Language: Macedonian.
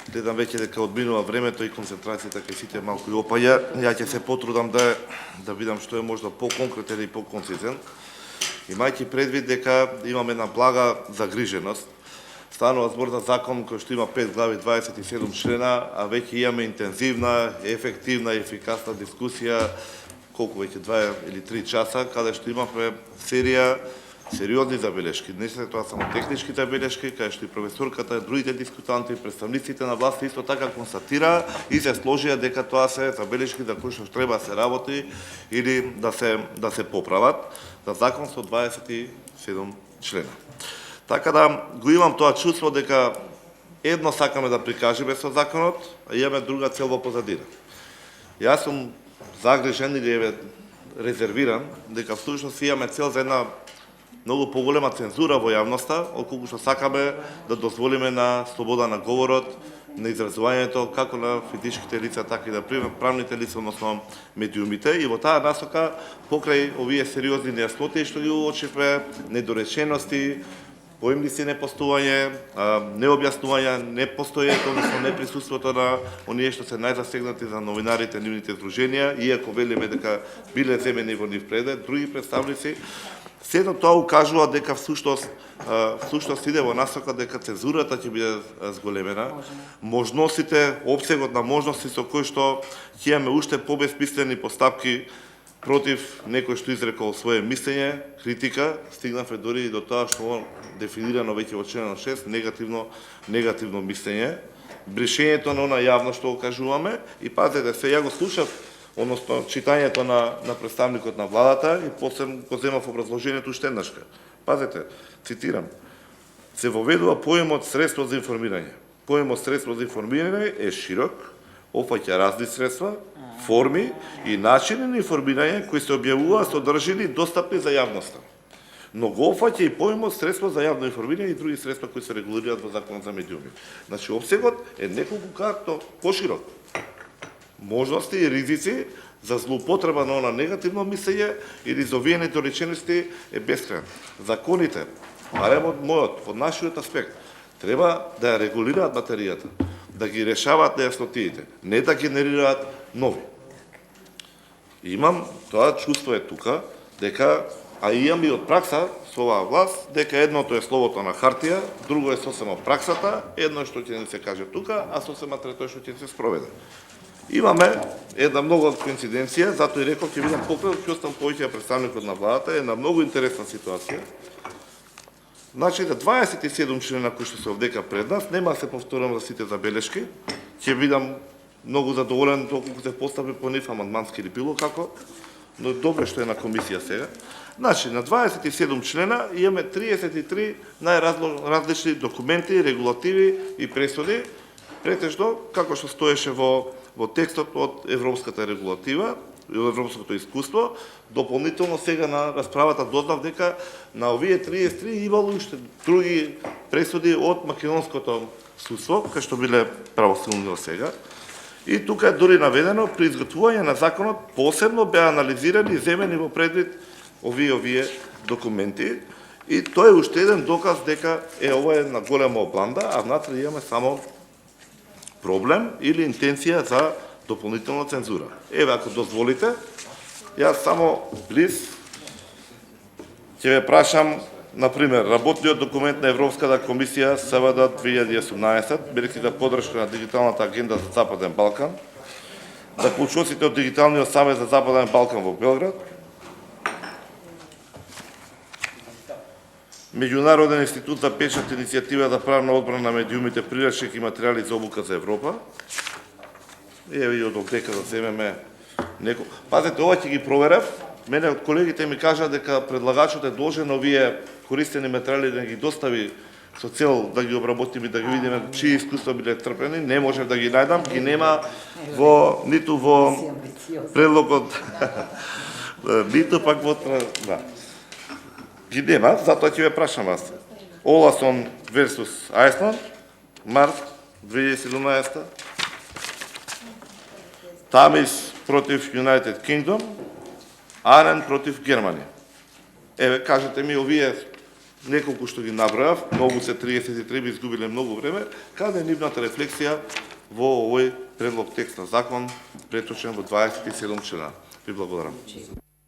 гледам веќе дека одминува времето и концентрацијата кај сите малку и опаѓа. Ја ќе се потрудам да видам што е можда по-конкретен и по-концизен. Имајќи предвид дека имаме една блага загриженост, станува збор за закон кој што има 5 глави, 27 члена, а веќе имаме интензивна, ефективна и ефикасна дискусија, колку веќе 2 или 3 часа, каде што имавме сериозни забелешки. Не се тоа само технички забелешки, каде што и професорката, другите дискутанти, представниците на власт исто така констатира и се сложија дека тоа се забелешки за кои што треба да се работи или да се поправат за закон со 27 члена. Така да го имам тоа чувство дека едно сакаме да прикажеме со законот, а имаме друга цел во позадина. Јас сум загрижен или резервиран дека всушност имаме цел за една многу поголема цензура во јавноста, отколку што сакаме да дозволиме на слобода на говорот, на изразувањето како на физичките лица, така и на правните лица, односно медиумите. И во таа насока, покрај овие сериозни нејасноти што ги уочивме, недоречености, поимници непостување, необјаснување, непостоењето, односно неприсуството на оние што се најзасегнати за новинарите, нивните здруженија, иако велиме дека биле земени во нив преглед, други представници, сето тоа укажува дека всушност иде во насока дека цензурата ќе биде зголемена, можностите, опсегот на можности со кои што ќе имаме уште побесмислени постапки против некој што изрекол свое мислење, критика, стигнавме дори и до тоа што дефинирано веќе во членот 6, негативно мислење, брешењето на она јавно што го кажуваме и пазете се, ја го слушав, односно читањето на представникот на владата и после го земав образложението уште еднашка. Пазете, цитирам, се воведува поемот средство за информирање. Поемот средство за информирање е широк, опфаќа разни средства, форми и начини на информирање кои се објавуваат содржини достапни за јавноста. Но го опфаќа и поемот средство за јавно информирање и други средства кои се регулираат во Законот за медиуми. Значи, опсегот е неколку карто поширок. Можности и ризици за злоупотреба на она негативно мислење или за овие недоречености е бескрајен. Законите, барем од мојот, од нашиот аспект, треба да ја регулираат материјата, да ги решаваат нејаснотиите, не да генерираат нови. Имам тоа чувство е тука, дека, а имам и од пракса со оваа власт, дека едното е словото на хартија, друго е сосема праксата, едно што ќе ни се каже тука, а сосема трето што ќе се спроведе. Имаме една многу коинциденција, затоа и реков ќе видам покрај, ќе оставам повеќе представникот на владата, една многу интересна ситуација. Значи, за 27 члена кои што се овдека пред нас, нема да се повторам за сите забелешки, ќе видам многу задоволен доколку се постави по нив амандмански или било како, но добро што е на комисија сега. Значи, на 27 члена имаме 33 најразлични документи, регулативи и пресуди, претежно, како што стоеше во текстот од европската регулатива и од европското искуство. Дополнително сега на расправата дознав дека на овие 33 имало уште други пресуди од македонското судство, кај што биле правосилни до сега. И тука е дори наведено, при изготвување на законот посебно беа анализирани и земени во предвид овие документи. И тоа е уште еден доказ дека ова е една голема обланда, а внатре имаме само проблем или интенција за дополнителна цензура. Еве, ако дозволите, јас само близ ќе ве прашам, например, работниот документ на Европската комисија СВД 2018, бидејќи за поддршка на дигиталната агенда за Западен Балкан, заклучоците од Дигиталниот самет за Западен Балкан во Белград, Меѓународен институт за печат иницијатива за правна одбрана на медиумите, прирачник и материјали за обука за Европа. Еве и од овдека да земеме некој. Пазете, ова ќе ги проверев. Мене од колегите ми кажа дека предлагачот е должен овие користени материјали да ги достави со цел да ги обработиме, да ги видиме чии искуства биле трпени. Не можев да ги најдам, ги нема ниту во предлогот, ниту пак во... Ги нема, затоа ќе ве прашам вас. Оласон versus Айсланд, март 2017. Тамис против United Kingdom, Арен против Германија. Еве, кажете ми овие неколку што ги набрав, многу се 33 би изгубиле многу време, каде е нивната рефлексија во овој предлог текст на закон, преточен во 27 члена. Ви благодарам.